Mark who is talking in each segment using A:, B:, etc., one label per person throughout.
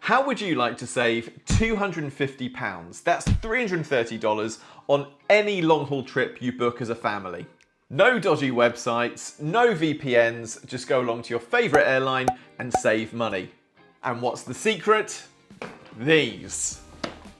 A: How would you like to save £250? That's $330 on any long-haul trip you book as a family. No dodgy websites, no VPNs, just go along to your favourite airline and save money. And what's the secret? These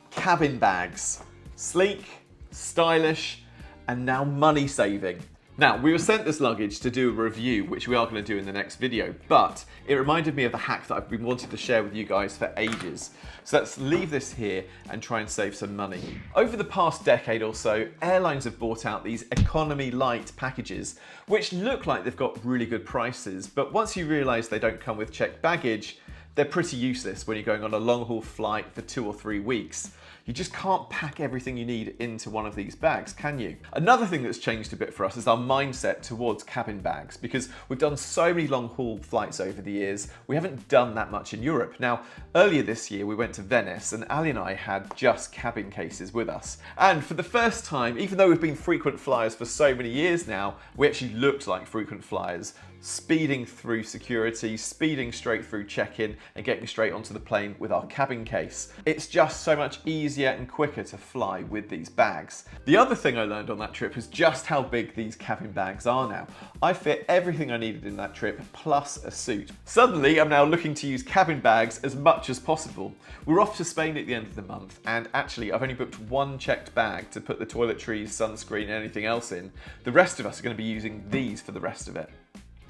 A: cabin bags. Sleek, stylish, and now money saving. Now, we were sent this luggage to do a review, which we are going to do in the next video, but it reminded me of a hack that I've been wanting to share with you guys for ages. So let's leave this here and try and save some money. Over the past decade or so, airlines have bought out these economy light packages, which look like they've got really good prices, but once you realise they don't come with checked baggage, they're pretty useless when you're going on a long haul flight for 2 or 3 weeks. You just can't pack everything you need into one of these bags, can you? Another thing that's changed a bit for us is our mindset towards cabin bags, because we've done so many long haul flights over the years, we haven't done that much in Europe. Now, earlier this year we went to Venice and Ali and I had just cabin cases with us. And for the first time, even though we've been frequent flyers for so many years now, we actually looked like frequent flyers, speeding through security, speeding straight through check-in and getting straight onto the plane with our cabin case. It's just so much easier and quicker to fly with these bags. The other thing I learned on that trip was just how big these cabin bags are now. I fit everything I needed in that trip plus a suit. Suddenly I'm now looking to use cabin bags as much as possible. We're off to Spain at the end of the month and actually I've only booked one checked bag to put the toiletries, sunscreen and anything else in. The rest of us are going to be using these for the rest of it.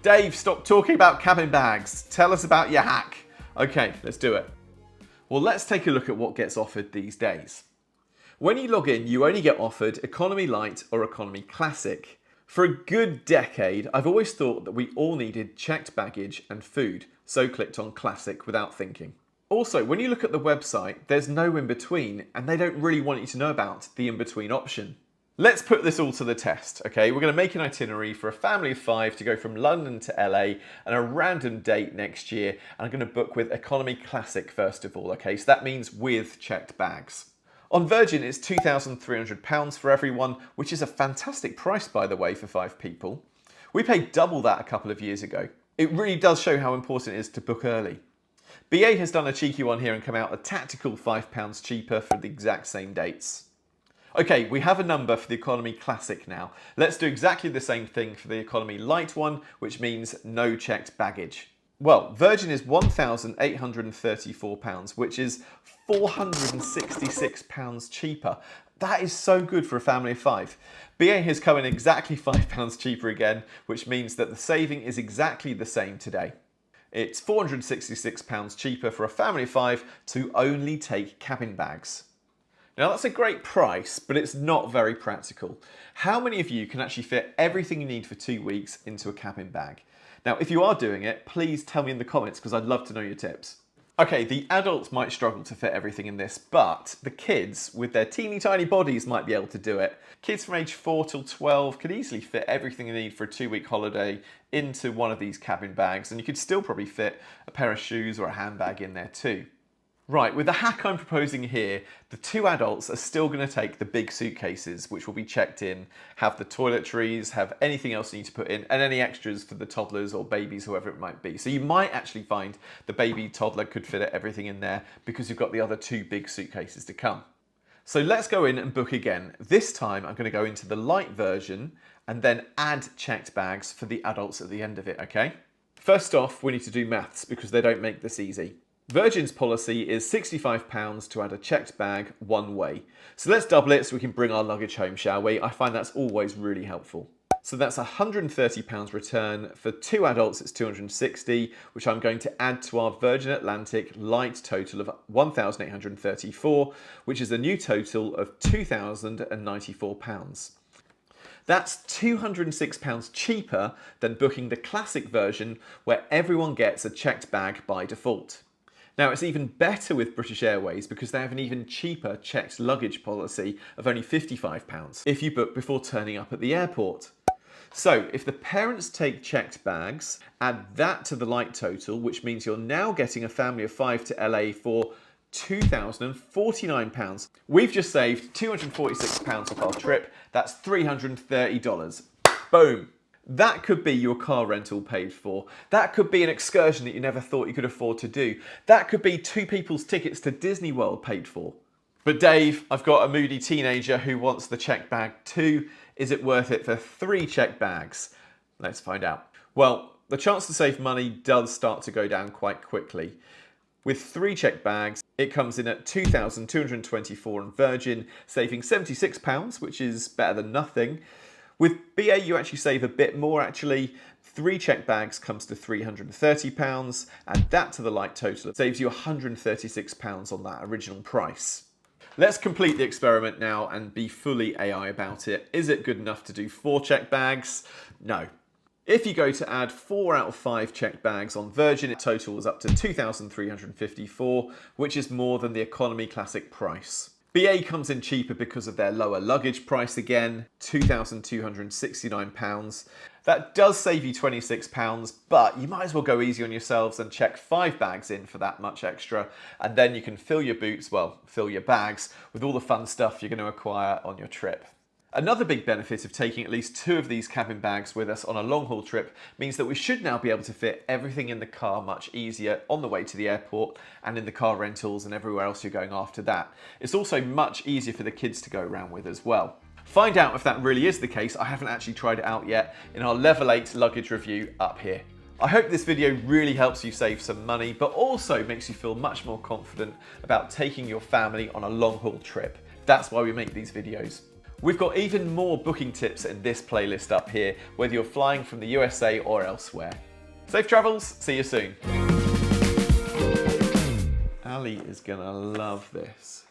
A: Dave, stop talking about cabin bags. Tell us about your hack. Okay, let's do it. Well, let's take a look at what gets offered these days. When you log in, you only get offered Economy Light or Economy Classic. For a good decade, I've always thought that we all needed checked baggage and food, so clicked on Classic without thinking. Also, when you look at the website, there's no in-between, and they don't really want you to know about the in-between option. Let's put this all to the test, okay? We're going to make an itinerary for a family of 5 to go from London to LA and a random date next year. And I'm going to book with Economy Classic first of all, okay? So that means with checked bags. On Virgin, it's £2,300 for everyone, which is a fantastic price, by the way, for 5 people. We paid double that a couple of years ago. It really does show how important it is to book early. BA has done a cheeky one here and come out a tactical £5 cheaper for the exact same dates. Okay, we have a number for the Economy Classic now. Let's do exactly the same thing for the Economy Light one, which means no checked baggage. Well, Virgin is £1,834, which is £466 cheaper. That is so good for a family of 5. BA has come in exactly £5 cheaper again, which means that the saving is exactly the same today. It's £466 cheaper for a family of 5 to only take cabin bags. Now that's a great price, but it's not very practical. How many of you can actually fit everything you need for 2 weeks into a cabin bag? Now, if you are doing it, please tell me in the comments because I'd love to know your tips. Okay, the adults might struggle to fit everything in this, but the kids with their teeny tiny bodies might be able to do it. Kids from age 4 till 12 could easily fit everything they need for a 2-week holiday into one of these cabin bags, and you could still probably fit a pair of shoes or a handbag in there too. Right, with the hack I'm proposing here, the 2 adults are still going to take the big suitcases, which will be checked in, have the toiletries, have anything else you need to put in, and any extras for the toddlers or babies, whoever it might be. So you might actually find the baby toddler could fit everything in there because you've got the other 2 big suitcases to come. So let's go in and book again. This time I'm going to go into the light version and then add checked bags for the adults at the end of it, okay? First off, we need to do maths because they don't make this easy. Virgin's policy is £65 to add a checked bag one way. So let's double it so we can bring our luggage home, shall we? I find that's always really helpful. So that's £130 return. For 2 adults, it's £260, which I'm going to add to our Virgin Atlantic light total of £1,834, which is a new total of £2,094. That's £206 cheaper than booking the classic version where everyone gets a checked bag by default. Now, it's even better with British Airways because they have an even cheaper checked luggage policy of only £55 if you book before turning up at the airport. So, if the parents take checked bags, add that to the light total, which means you're now getting a family of 5 to LA for £2,049. We've just saved £246 off our trip. That's $330. Boom. That could be your car rental paid for. That could be an excursion that you never thought you could afford to do. That could be 2 people's tickets to Disney World paid for. But Dave, I've got a moody teenager who wants the checked bag too. Is it worth it for 3 checked bags? Let's find out. Well, the chance to save money does start to go down quite quickly. With 3 checked bags, it comes in at £2,224 on Virgin, saving £76, which is better than nothing. With BA, you actually save a bit more actually. 3 checked bags comes to £330, add that to the light total, it saves you £136 on that original price. Let's complete the experiment now and be fully AI about it. Is it good enough to do 4 checked bags? No. If you go to add 4 out of 5 checked bags on Virgin, it totals up to £2,354, which is more than the economy classic price. BA comes in cheaper because of their lower luggage price again, £2,269. That does save you £26, but you might as well go easy on yourselves and check 5 bags in for that much extra, and then you can fill your boots, well, fill your bags with all the fun stuff you're going to acquire on your trip. Another big benefit of taking at least 2 of these cabin bags with us on a long haul trip means that we should now be able to fit everything in the car much easier on the way to the airport and in the car rentals and everywhere else you're going after that. It's also much easier for the kids to go around with as well. Find out if that really is the case, I haven't actually tried it out yet, in our Level 8 luggage review up here. I hope this video really helps you save some money, but also makes you feel much more confident about taking your family on a long haul trip. That's why we make these videos. We've got even more booking tips in this playlist up here, whether you're flying from the USA or elsewhere. Safe travels, see you soon. Ali is gonna love this.